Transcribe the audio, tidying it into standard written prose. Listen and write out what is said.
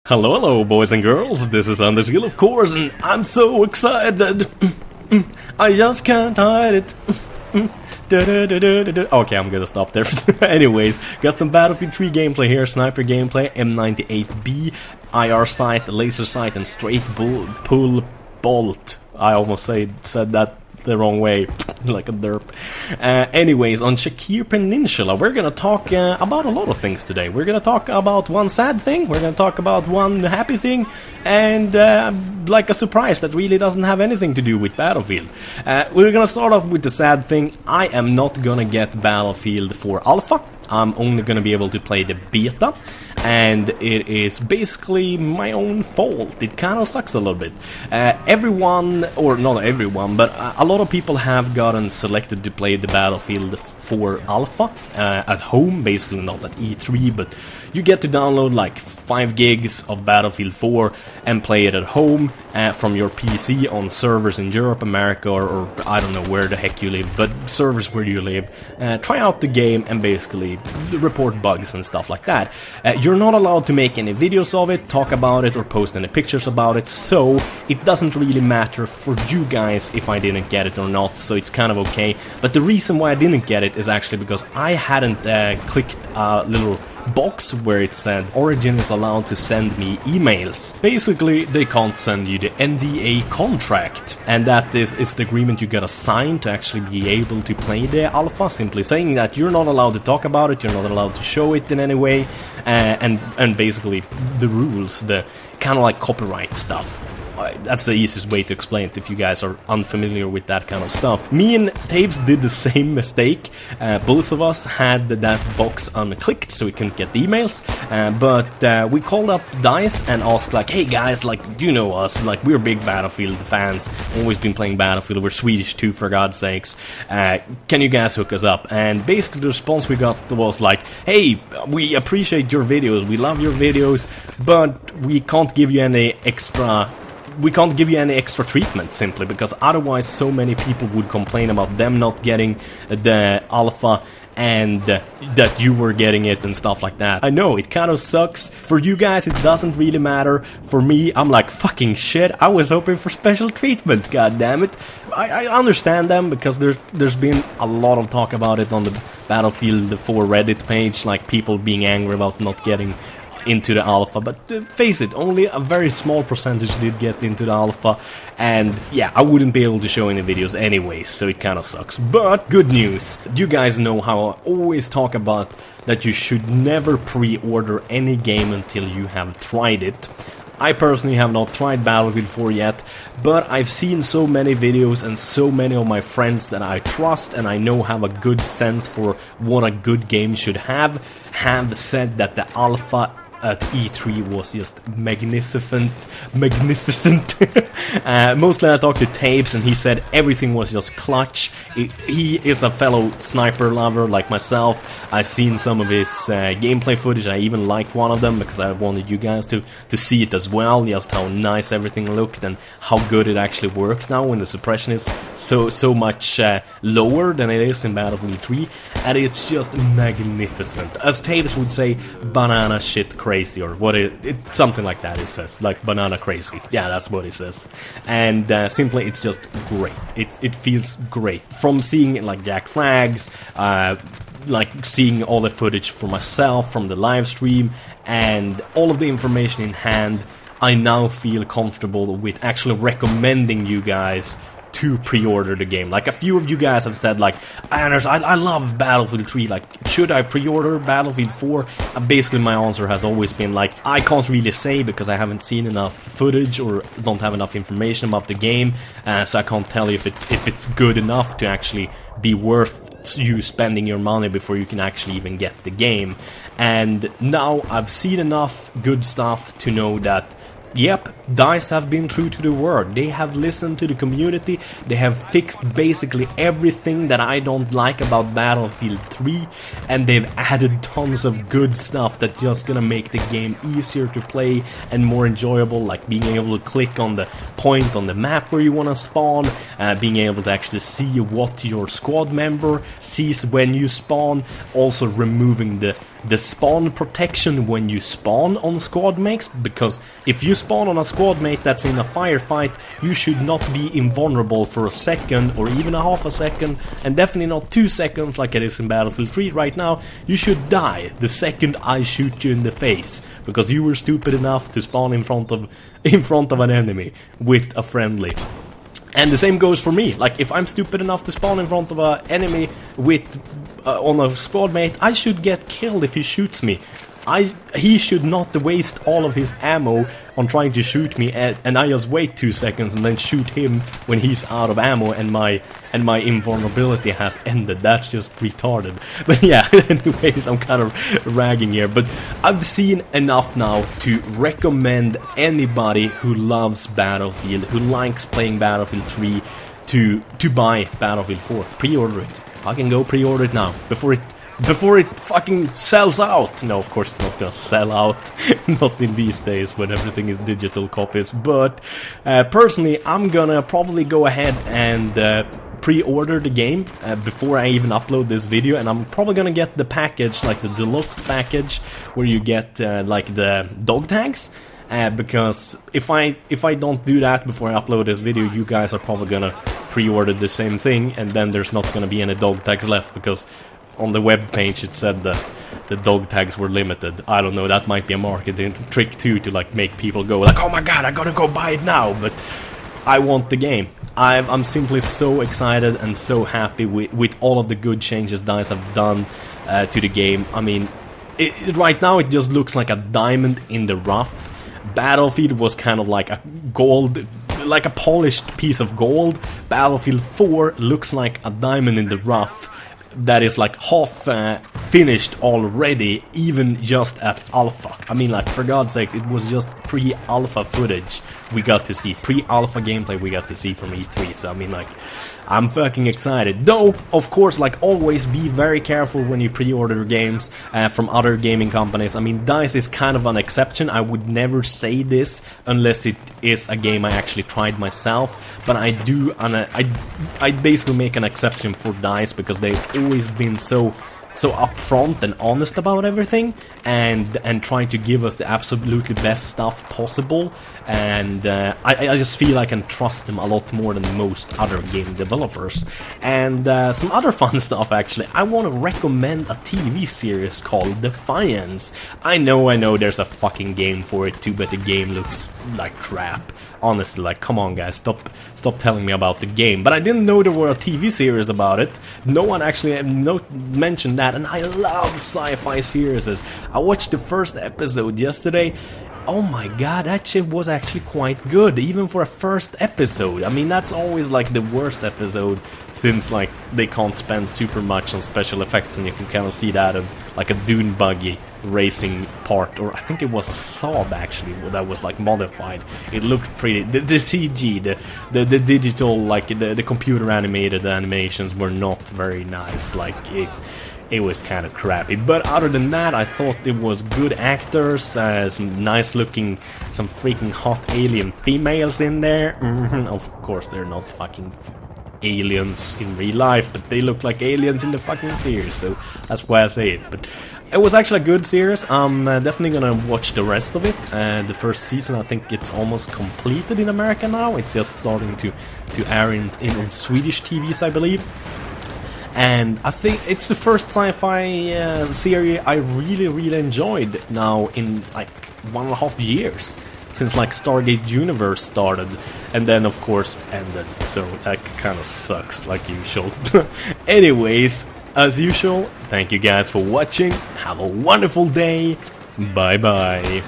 Hello, hello, boys and girls. This is Anders, of course, and I'm so excited. I just can't hide it. Okay, I'm gonna stop there. Anyways, got some Battlefield 3 gameplay here, sniper gameplay, M98b, IR sight, laser sight, and straight pull bolt. I almost said that the wrong way, like a derp. Anyways, on Shakir Peninsula, we're gonna talk about a lot of things today. We're gonna talk about one sad thing, we're gonna talk about one happy thing, and like a surprise that really doesn't have anything to do with Battlefield. We're gonna start off with the sad thing. I am not gonna get Battlefield 4 Alpha. I'm only gonna be able to play the beta, and it is basically my own fault. It kind of sucks a little bit. Everyone, or not everyone, but a lot of people have gotten selected to play the Battlefield 4 Alpha at home, basically not at E3, but you get to download like 5 gigs of Battlefield 4 and play it at home from your PC on servers in Europe, America, or I don't know where the heck you live, but servers where you live. Try out the game and basically report bugs and stuff like that. You're not allowed to make any videos of it, talk about it, or post any pictures about it, so it doesn't really matter for you guys if I didn't get it or not, so it's kind of okay. But the reason why I didn't get it is actually because I hadn't clicked a little box where it said Origin is allowed to send me emails. Basically, they can't send you the NDA contract, and that is the agreement you gotta sign to actually be able to play the alpha, simply saying that you're not allowed to talk about it, you're not allowed to show it in any way, and basically the rules, the kind of like copyright stuff. That's the easiest way to explain it if you guys are unfamiliar with that kind of stuff. Me and Tapes did the same mistake. Both of us had that box unclicked so we couldn't get the emails, but we called up DICE and asked like, hey guys, like, do you know us? Like, we're big Battlefield fans, always been playing Battlefield, we're Swedish too, for God's sakes. Can you guys hook us up? And basically the response we got was like, hey, we appreciate your videos, we love your videos, but we can't give you any extra treatment, simply because otherwise so many people would complain about them not getting the alpha and that you were getting it and stuff like that. I know, it kind of sucks. For you guys, it doesn't really matter. For me, I'm like, fucking shit, I was hoping for special treatment, god damn it. I understand them, because there's been a lot of talk about it on the Battlefield 4 Reddit page, like people being angry about not getting into the alpha, but face it, only a very small percentage did get into the alpha, and yeah, I wouldn't be able to show any videos anyways, so it kinda sucks. But good news, you guys know how I always talk about that you should never pre-order any game until you have tried it. I personally have not tried Battlefield 4 yet, but I've seen so many videos and so many of my friends that I trust and I know have a good sense for what a good game should have said that the alpha at E3 was just magnificent. Mostly I talked to Tapes and he said everything was just clutch. He is a fellow sniper lover like myself. I've seen some of his gameplay footage. I even liked one of them because I wanted you guys to see it as well, just how nice everything looked and how good it actually worked now when the suppression is so much lower than it is in Battlefield 3, and it's just magnificent. As Tapes would say, banana shit crazy, or what something like that he says, like banana crazy. Yeah, that's what he says. And simply, it's just great. It feels great. From seeing like Jack Frags, like seeing all the footage for myself from the live stream, and all of the information in hand, I now feel comfortable with actually recommending you guys to pre-order the game. Like, a few of you guys have said like, Anders, I love Battlefield 3, like, should I pre-order Battlefield 4? Basically my answer has always been like, I can't really say because I haven't seen enough footage or don't have enough information about the game, so I can't tell you if it's good enough to actually be worth you spending your money before you can actually even get the game. And now I've seen enough good stuff to know that yep, DICE have been true to the word. They have listened to the community, they have fixed basically everything that I don't like about Battlefield 3, and they've added tons of good stuff that's just gonna make the game easier to play and more enjoyable, like being able to click on the point on the map where you wanna spawn, being able to actually see what your squad member sees when you spawn, also removing the the spawn protection when you spawn on squad mates, because if you spawn on a squad mate that's in a firefight, you should not be invulnerable for a second or even a half a second, and definitely not 2 seconds like it is in Battlefield 3 right now. You should die the second I shoot you in the face, because you were stupid enough to spawn in front of an enemy with a friendly. And the same goes for me. Like, if I'm stupid enough to spawn in front of an enemy with on a squad mate, I should get killed if he shoots me. He should not waste all of his ammo on trying to shoot me, and I just wait 2 seconds and then shoot him when he's out of ammo and my invulnerability has ended. That's just retarded. But yeah, anyways, I'm kind of ragging here, but I've seen enough now to recommend anybody who loves Battlefield, who likes playing Battlefield 3, to buy Battlefield 4. Pre-order it. Fucking go pre-order it now, before it fucking sells out. No, of course it's not gonna sell out. Not in these days when everything is digital copies. But personally, I'm gonna probably go ahead and pre-order the game before I even upload this video, and I'm probably gonna get the package, like the deluxe package, where you get like the dog tags. Because if I don't do that before I upload this video, you guys are probably gonna pre-order the same thing, and then there's not gonna be any dog tags left, because on the web page it said that the dog tags were limited. I don't know, that might be a marketing trick too, to like make people go like, oh my god, I gotta go buy it now. But I want the game. I'm simply so excited and so happy with all of the good changes DICE have done to the game. I mean, right now it just looks like a diamond in the rough. Battlefield was kind of like a gold, like a polished piece of gold. Battlefield 4 looks like a diamond in the rough that is like half finished already, even just at alpha. I mean, like, for God's sake, it was just pre-alpha footage we got to see, pre-alpha gameplay we got to see from E3. So I mean, like, I'm fucking excited. Though, of course, like always, be very careful when you pre-order games from other gaming companies. I mean, DICE is kind of an exception. I would never say this unless it is a game I actually tried myself. But I do, I basically make an exception for DICE because they've always been so upfront and honest about everything, and trying to give us the absolutely best stuff possible. And I just feel I can trust them a lot more than most other game developers. And some other fun stuff, actually. I want to recommend a TV series called Defiance. I know there's a fucking game for it too, but the game looks like crap. Honestly, like, come on guys, stop telling me about the game. But I didn't know there were a TV series about it. No one actually mentioned that, and I love sci-fi series. I watched the first episode yesterday. Oh my god, that shit was actually quite good, even for a first episode. I mean, that's always like the worst episode, since like they can't spend super much on special effects, and you can kind of see that in like a dune buggy racing part, or I think it was a Saab actually that was like modified. It looked pretty. The CG, the digital, like the computer animated animations were not very nice. Like it was kind of crappy. But other than that, I thought it was good actors, some nice looking, some freaking hot alien females in there. Of course, they're not fucking aliens in real life, but they look like aliens in the fucking series, so that's why I say it. But it was actually a good series. I'm definitely gonna watch the rest of it. The first season, I think it's almost completed in America now. It's just starting to air in Swedish TVs, I believe. And I think it's the first sci-fi series I really enjoyed now in like 1.5 years, since like Stargate Universe started, and then of course ended, so that kind of sucks like usual. Anyways, as usual, thank you guys for watching, have a wonderful day, bye bye.